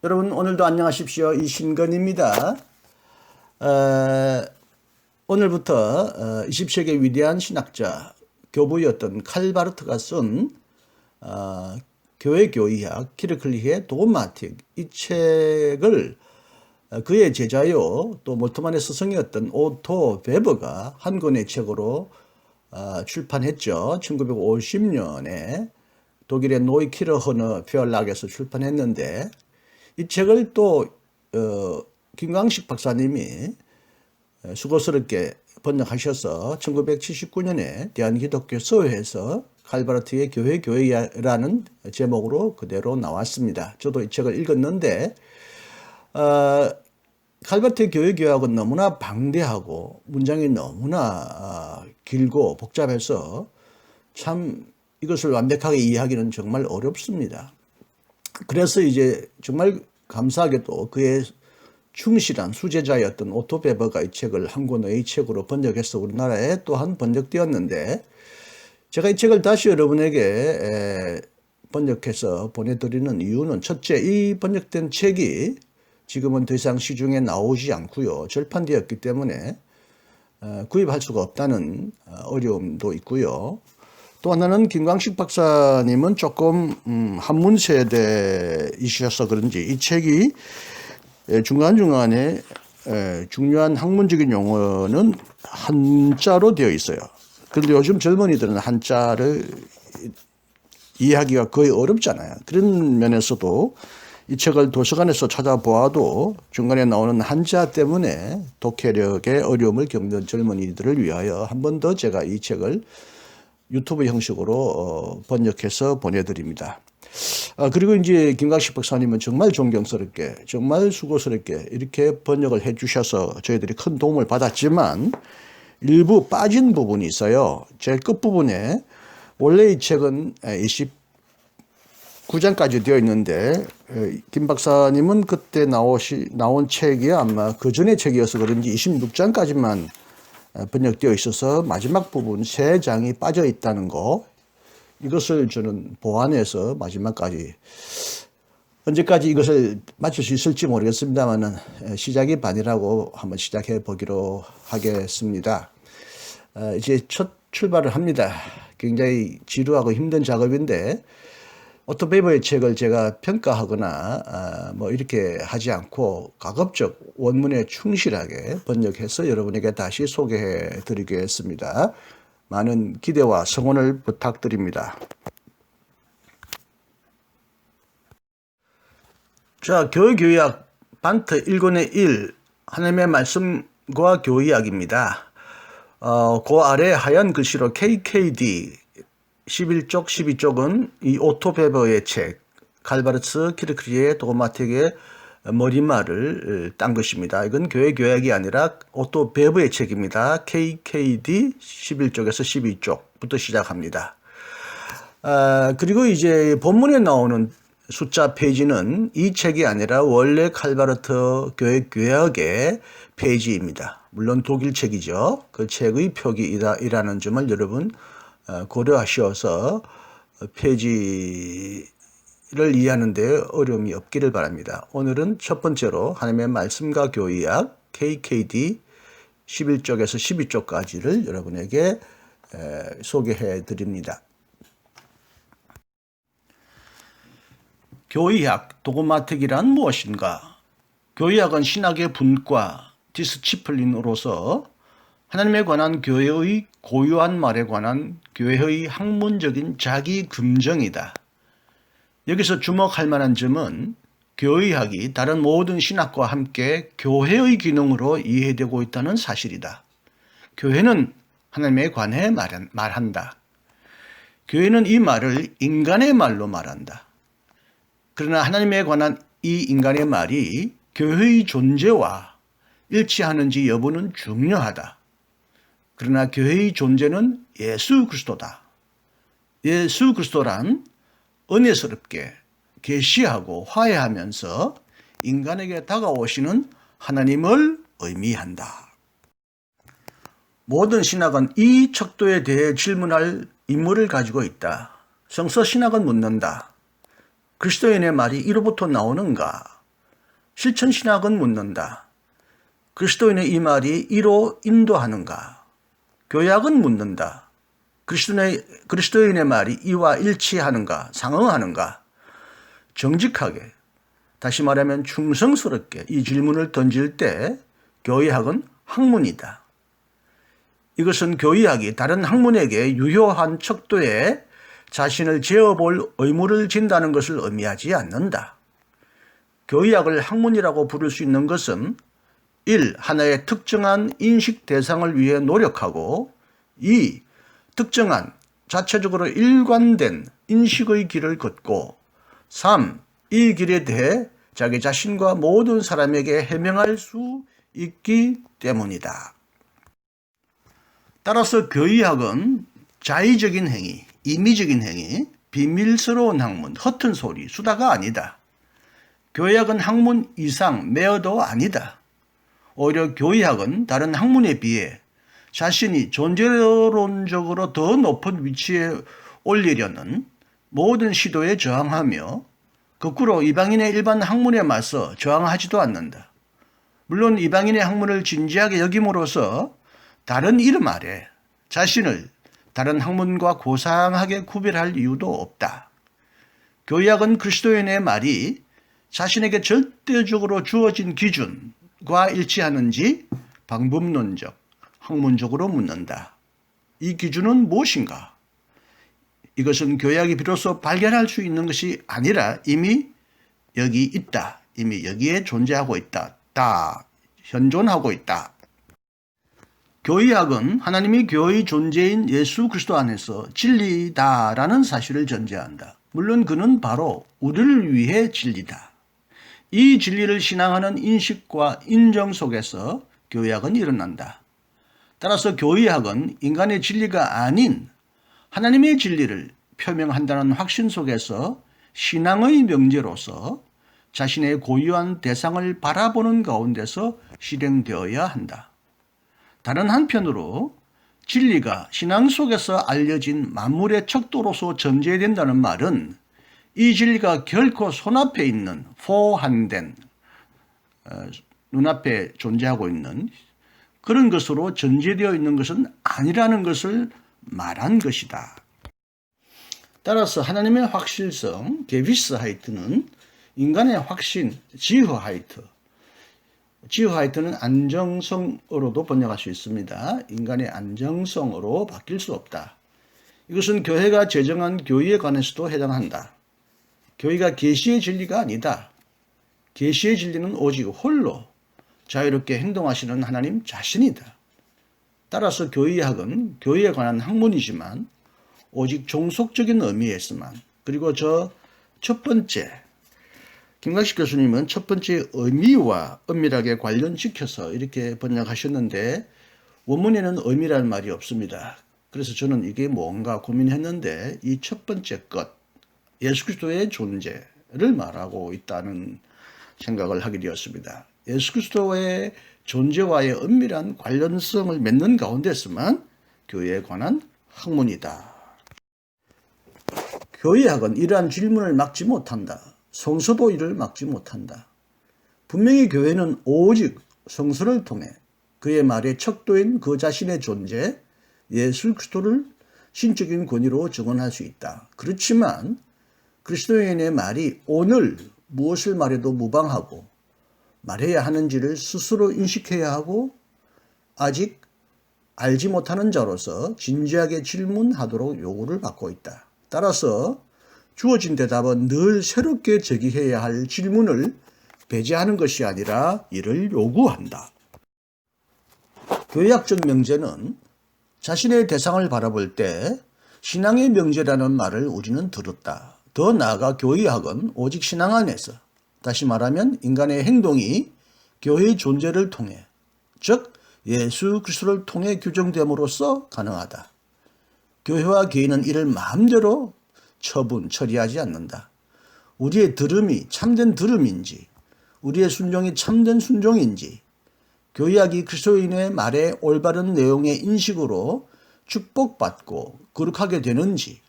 여러분 오늘도 안녕하십시오. 이신건입니다. 오늘부터 20세기 위대한 신학자 교부였던 칼바르트가 쓴 교회 교의학 키르클리히의 도그마틱, 이 책을 그의 제자요 또 몰트만의 스승이었던 오토 베버가 한 권의 책으로 출판했죠. 1950년에 독일의 노이키르허너 페얼락에서 출판했는데, 이 책을 또 김광식 박사님이 수고스럽게 번역하셔서 1979년에 대한기독교서회에서 칼바르트의 교회라는 제목으로 그대로 나왔습니다. 저도 이 책을 읽었는데 칼바르트의 교회학은 너무나 방대하고 문장이 너무나 길고 복잡해서 참 이것을 완벽하게 이해하기는 정말 어렵습니다. 그래서 이제 정말 감사하게도 그의 충실한 수제자였던 오토 베버가 이 책을 한 권의 책으로 번역해서 우리나라에 또한 번역되었는데, 제가 이 책을 다시 여러분에게 번역해서 보내드리는 이유는, 첫째, 이 번역된 책이 지금은 더 이상 시중에 나오지 않고요, 절판되었기 때문에 구입할 수가 없다는 어려움도 있고요. 또 하나는 김광식 박사님은 조금 한문 세대이셔서 그런지 이 책이 중간중간에 중요한 학문적인 용어는 한자로 되어 있어요. 그런데 요즘 젊은이들은 한자를 이해하기가 거의 어렵잖아요. 그런 면에서도 이 책을 도서관에서 찾아보아도 중간에 나오는 한자 때문에 독해력에 어려움을 겪는 젊은이들을 위하여 한 번 더 제가 이 책을 유튜브 형식으로 번역해서 보내드립니다. 그리고 이제 김광식 박사님은 정말 존경스럽게, 정말 수고스럽게 이렇게 번역을 해주셔서 저희들이 큰 도움을 받았지만, 일부 빠진 부분이 있어요. 제일 끝부분에 원래 이 책은 29장까지 되어 있는데, 김 박사님은 그때 나온 책이 아마 그 전의 책이어서 그런지 26장까지만 번역되어 있어서 마지막 부분 3장이 빠져 있다는 거, 이것을 저는 보완해서 마지막까지, 언제까지 이것을 맞출 수 있을지 모르겠습니다만 시작이 반이라고 한번 시작해 보기로 하겠습니다. 이제 첫 출발을 합니다. 굉장히 지루하고 힘든 작업인데, 오토 베버의 책을 제가 평가하거나 뭐 이렇게 하지 않고 가급적 원문에 충실하게 번역해서 여러분에게 다시 소개해 드리겠습니다. 많은 기대와 성원을 부탁드립니다. 자, 교회학 반트 1권의 1, 하나님의 말씀과 교회학입니다. 그 아래 하얀 글씨로 KKD 11쪽, 12쪽은 이 오토 베버의 책, 칼바르트 키르클리히의 도그마틱의 머리말을 딴 것입니다. 이건 교회학이 아니라 오토 베버의 책입니다. KKD 11쪽에서 12쪽부터 시작합니다. 그리고 이제 본문에 나오는 숫자 페이지는 이 책이 아니라 원래 칼바르트 교회학의 페이지입니다. 물론 독일 책이죠. 그 책의 표기이라는 점을 여러분 고려하셔서 페이지를 이해하는 데 어려움이 없기를 바랍니다. 오늘은 첫 번째로 하나님의 말씀과 교의학 KKD 11쪽에서 12쪽까지를 여러분에게 소개해 드립니다. 교의학, 도그마틱이란 무엇인가? 교의학은 신학의 분과 디스치플린으로서 하나님에 관한 교회의 고유한 말에 관한 교회의 학문적인 자기 검증이다. 여기서 주목할 만한 점은 교회학이 다른 모든 신학과 함께 교회의 기능으로 이해되고 있다는 사실이다. 교회는 하나님에 관해 말한다. 교회는 이 말을 인간의 말로 말한다. 그러나 하나님에 관한 이 인간의 말이 교회의 존재와 일치하는지 여부는 중요하다. 그러나 교회의 존재는 예수 그리스도다. 예수 그리스도란 은혜스럽게 계시하고 화해하면서 인간에게 다가오시는 하나님을 의미한다. 모든 신학은 이 척도에 대해 질문할 임무를 가지고 있다. 성서 신학은 묻는다. 그리스도인의 말이 이로부터 나오는가? 실천신학은 묻는다. 그리스도인의 이 말이 이로 인도하는가? 교약은 묻는다. 그리스도인의 말이 이와 일치하는가? 상응하는가? 정직하게, 다시 말하면 충성스럽게 이 질문을 던질 때 교의학은 학문이다. 이것은 교의학이 다른 학문에게 유효한 척도에 자신을 재어볼 의무를 진다는 것을 의미하지 않는다. 교의학을 학문이라고 부를 수 있는 것은 1. 하나의 특정한 인식 대상을 위해 노력하고 2. 특정한 자체적으로 일관된 인식의 길을 걷고 3. 이 길에 대해 자기 자신과 모든 사람에게 해명할 수 있기 때문이다. 따라서 교의학은 자의적인 행위, 임의적인 행위, 비밀스러운 학문, 허튼 소리, 수다가 아니다. 교의학은 학문 이상 매어도 아니다. 오히려 교의학은 다른 학문에 비해 자신이 존재론적으로 더 높은 위치에 올리려는 모든 시도에 저항하며 거꾸로 이방인의 일반 학문에 맞서 저항하지도 않는다. 물론 이방인의 학문을 진지하게 여김으로써 다른 이름 아래 자신을 다른 학문과 고상하게 구별할 이유도 없다. 교의학은 그리스도인의 말이 자신에게 절대적으로 주어진 기준과 일치하는지 방법론적, 학문적으로 묻는다. 이 기준은 무엇인가? 이것은 교의학이 비로소 발견할 수 있는 것이 아니라 이미 여기 있다. 이미 여기에 존재하고 있다. 현존하고 있다. 교의학은 하나님이 교의 존재인 예수 그리스도 안에서 진리다라는 사실을 전제한다. 물론 그는 바로 우리를 위해 진리다. 이 진리를 신앙하는 인식과 인정 속에서 교의학은 일어난다. 따라서 교의학은 인간의 진리가 아닌 하나님의 진리를 표명한다는 확신 속에서 신앙의 명제로서 자신의 고유한 대상을 바라보는 가운데서 실행되어야 한다. 다른 한편으로 진리가 신앙 속에서 알려진 만물의 척도로서 전제된다는 말은 이 진리가 결코 손앞에 있는 포한된 눈앞에 존재하고 있는 그런 것으로 전제되어 있는 것은 아니라는 것을 말한 것이다. 따라서 하나님의 확실성, 게비스하이트는 인간의 확신, 지허하이트는 안정성으로도 번역할 수 있습니다. 인간의 안정성으로 바뀔 수 없다. 이것은 교회가 제정한 교의에 관해서도 해당한다. 교의가 계시의 진리가 아니다. 계시의 진리는 오직 홀로 자유롭게 행동하시는 하나님 자신이다. 따라서 교의학은 교의에 관한 학문이지만 오직 종속적인 의미에서만, 그리고 첫 번째 김강식 교수님은 첫 번째 의미와 은밀하게 관련시켜서 이렇게 번역하셨는데 원문에는 의미라는 말이 없습니다. 그래서 저는 이게 뭔가 고민했는데 이 첫 번째 것, 예수 그리스도의 존재를 말하고 있다는 생각을 하게 되었습니다. 예수 그리스도의 존재와의 은밀한 관련성을 맺는 가운데서만 교회에 관한 학문이다. 교의학은 이러한 질문을 막지 못한다. 성서도 이를 막지 못한다. 분명히 교회는 오직 성서를 통해 그의 말의 척도인 그 자신의 존재, 예수 그리스도를 신적인 권위로 증언할 수 있다. 그렇지만 그리스도인의 말이 오늘 무엇을 말해도 무방하고 말해야 하는지를 스스로 인식해야 하고 아직 알지 못하는 자로서 진지하게 질문하도록 요구를 받고 있다. 따라서 주어진 대답은 늘 새롭게 제기해야 할 질문을 배제하는 것이 아니라 이를 요구한다. 교회학적 명제는 자신의 대상을 바라볼 때 신앙의 명제라는 말을 우리는 들었다. 더 나아가 교의학은 오직 신앙 안에서, 다시 말하면 인간의 행동이 교회의 존재를 통해, 즉 예수 그리스도를 통해 규정됨으로써 가능하다. 교회와 개인은 이를 마음대로 처리하지 않는다. 우리의 들음이 참된 들음인지, 우리의 순종이 참된 순종인지, 교의학이 그리스도인의 말의 올바른 내용의 인식으로 축복받고 거룩하게 되는지,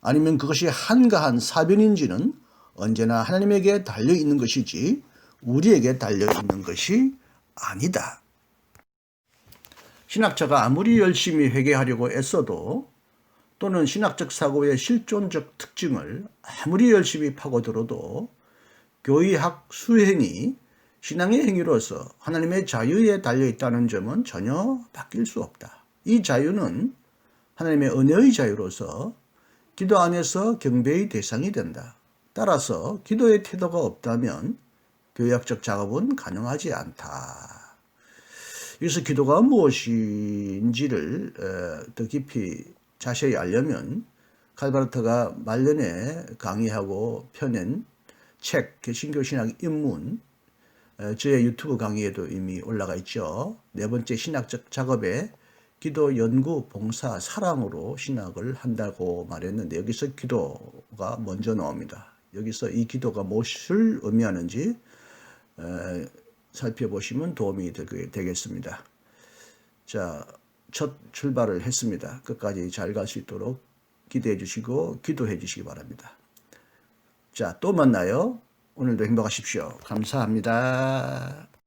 아니면 그것이 한가한 사변인지는 언제나 하나님에게 달려있는 것이지 우리에게 달려있는 것이 아니다. 신학자가 아무리 열심히 회개하려고 애써도 또는 신학적 사고의 실존적 특징을 아무리 열심히 파고들어도 교의학 수행이 신앙의 행위로서 하나님의 자유에 달려있다는 점은 전혀 바뀔 수 없다. 이 자유는 하나님의 은혜의 자유로서 기도 안에서 경배의 대상이 된다. 따라서 기도의 태도가 없다면 교회학적 작업은 가능하지 않다. 여기서 기도가 무엇인지를 더 깊이 자세히 알려면 칼바르트가 말년에 강의하고 펴낸 책 개신교신학 입문, 저의 유튜브 강의에도 이미 올라가 있죠. 네 번째 신학적 작업에 기도, 연구, 봉사, 사랑으로 신학을 한다고 말했는데 여기서 기도가 먼저 나옵니다. 여기서 이 기도가 무엇을 의미하는지 살펴보시면 도움이 되겠습니다. 자, 첫 출발을 했습니다. 끝까지 잘 갈 수 있도록 기대해 주시고 기도해 주시기 바랍니다. 자, 또 만나요. 오늘도 행복하십시오. 감사합니다.